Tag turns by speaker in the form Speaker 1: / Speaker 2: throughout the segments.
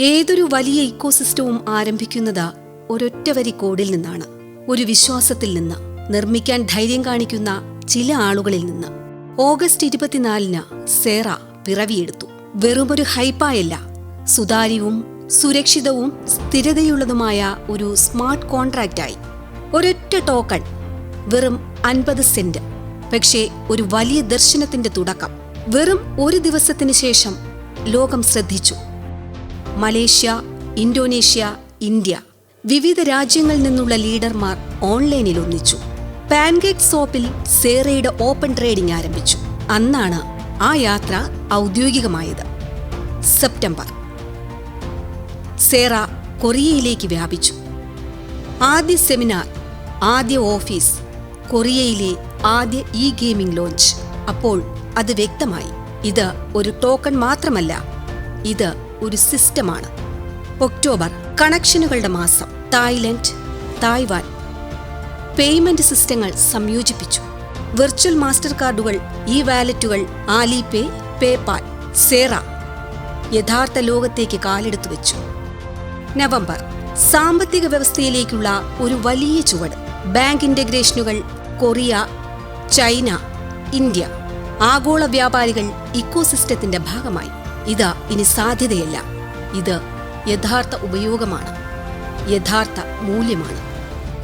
Speaker 1: ഏതൊരു വലിയ ഇക്കോസിസ്റ്റവും ആരംഭിക്കുന്നത് ഒരൊറ്റ വരി കോഡിൽ നിന്നാണ്. ഒരു വിശ്വാസത്തിൽ നിന്ന്, നിർമ്മിക്കാൻ ധൈര്യം കാണിക്കുന്ന ചില ആളുകളിൽ നിന്ന്. ഓഗസ്റ്റ് 24-ന് സേറ പിറവിയെടുത്തു. വെറുമൊരു ഹൈപ്പായല്ല, സുതാര്യവും സുരക്ഷിതവും സ്ഥിരതയുള്ളതുമായ ഒരു സ്മാർട്ട് കോൺട്രാക്റ്റായി. ഒരൊറ്റ ടോക്കൺ, വെറും 50 സെന്റ്. പക്ഷേ ഒരു വലിയ ദർശനത്തിന്റെ തുടക്കം. വെറും ഒരു ദിവസത്തിന് ശേഷം ലോകം ശ്രദ്ധിച്ചു. മലേഷ്യ, ഇന്തോനേഷ്യ, ഇന്ത്യ, വിവിധ രാജ്യങ്ങളിൽ നിന്നുള്ള ലീഡർമാർ ഓൺലൈനിൽ ഒന്നിച്ചു. പാൻകേക്ക് സോപ്പിൽ സേറയുടെ ഓപ്പൺ ട്രേഡിംഗ് ആരംഭിച്ചു. അന്നാണ് ആ യാത്ര ഔദ്യോഗികമായത്. സെപ്റ്റംബർ. സേറ കൊറിയയിലേക്ക് വ്യാപിച്ചു. ആദ്യ സെമിനാർ, ആദ്യ ഓഫീസ്, കൊറിയയിലെ ആദ്യ ഗെയിമിംഗ് ലോഞ്ച്. അപ്പോൾ അത് വ്യക്തമായി, ഇത് ഒരു ടോക്കൺ മാത്രമല്ല, ഇത് ഒരു സിസ്റ്റമാണ്. ഒക്ടോബർ. കണക്ഷനുകളുടെ മാസം. തായ്ലൻഡ്, തായ്വാൻ പേയ്മെന്റ് സിസ്റ്റങ്ങൾ സംയോജിപ്പിച്ചു. വെർച്വൽ മാസ്റ്റർ കാർഡുകൾ, വാലറ്റുകൾ, ആലിപേ, പേപാൽ. സേറ യഥാർത്ഥ ലോകത്തേക്ക് കാലെടുത്തു വെച്ചു. നവംബർ. സാമ്പത്തിക വ്യവസ്ഥയിലേക്കുള്ള ഒരു വലിയ ചുവട്. ബാങ്ക് ഇന്റഗ്രേഷനുകൾ. Korea, China, India. ആഗോള വ്യാപാരികൾ ഇക്കോസിസ്റ്റത്തിന്റെ ഭാഗമായി. ഇത് ഇനി സാധ്യതയല്ല, ഇത് യഥാർത്ഥ ഉപയോഗമാണ്, യഥാർത്ഥ മൂല്യമാണ്.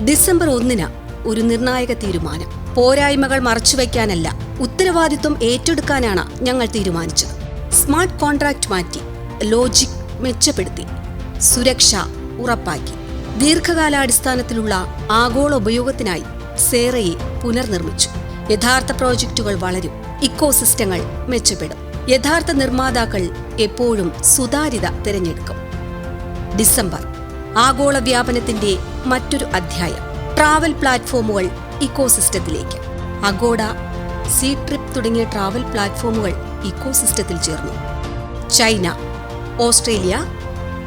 Speaker 1: ഡിസംബർ 1-ന് ഒരു നിർണായക തീരുമാനം. പോരായ്മകൾ മറച്ചുവെക്കാനല്ല, ഉത്തരവാദിത്വം ഏറ്റെടുക്കാനാണ് ഞങ്ങൾ തീരുമാനിച്ചത്. സ്മാർട്ട് കോൺട്രാക്ട് മാറ്റി, ലോജിക് മെച്ചപ്പെടുത്തി, സുരക്ഷ ഉറപ്പാക്കി. ദീർഘകാലാടിസ്ഥാനത്തിലുള്ള ആഗോള ഉപയോഗത്തിനായി സേറയെ പുനർനിർമ്മിച്ചു. യഥാർത്ഥ പ്രോജക്റ്റുകൾ വളരും, ഇക്കോസിസ്റ്റങ്ങൾ മെച്ചപ്പെടും. യഥാർത്ഥ നിർമ്മാതാക്കൾ എപ്പോഴും സുതാര്യത തിരഞ്ഞെടുക്കും. ഡിസംബർ. ആഗോള വ്യാപനത്തിന്റെ മറ്റൊരു അധ്യായം. ട്രാവൽ പ്ലാറ്റ്ഫോമുകൾ ഇക്കോസിസ്റ്റത്തിലേക്ക്. അഗോഡ, സീ ട്രിപ്പ് തുടങ്ങിയ ട്രാവൽ പ്ലാറ്റ്ഫോമുകൾ ഇക്കോസിസ്റ്റത്തിൽ ചേർന്നു. ചൈന, ഓസ്ട്രേലിയ,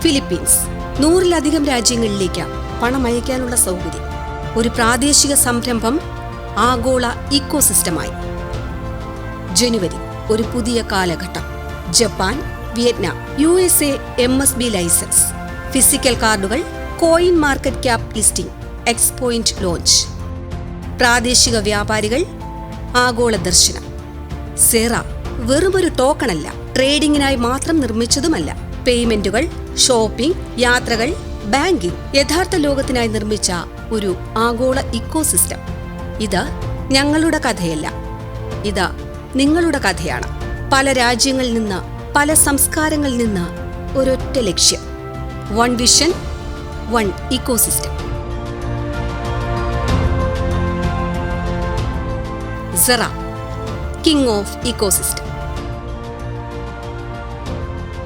Speaker 1: ഫിലിപ്പീൻസ്, 100-ലധികം രാജ്യങ്ങളിലേക്ക് പണമയക്കാനുള്ള സൗകര്യം. ഒരു പ്രാദേശിക സംരംഭം ആഗോള ഇക്കോസിസ്റ്റമായി. ജനുവരി. ഒരു പുതിയ കാലഘട്ടം. Japan, Vietnam, USA MSB licence, physical കാർഡുകൾ, coin market cap listing, Expoint launch. പ്രാദേശിക വ്യാപാരികൾ, ആഗോള ദർശനം. സേറ വെറുമൊരു ടോക്കണല്ല, ട്രേഡിംഗിനായി മാത്രം നിർമ്മിച്ചതുമല്ല. പേയ്മെന്റുകൾ, ഷോപ്പിംഗ്, യാത്രകൾ, ബാങ്കിംഗ്, യഥാർത്ഥ ലോകത്തിനായി നിർമ്മിച്ച ഒരു ആഗോള ഇക്കോസിസ്റ്റം. ഇത് ഞങ്ങളുടെ കഥയല്ല, ഇത് നിങ്ങളുടെ കഥയാണ്. പല രാജ്യങ്ങളിൽ നിന്ന്, പല സംസ്കാരങ്ങളിൽ നിന്ന് ഒരൊറ്റ ലക്ഷ്യം. One vision, one ecosystem. Sera, king of ecosystem.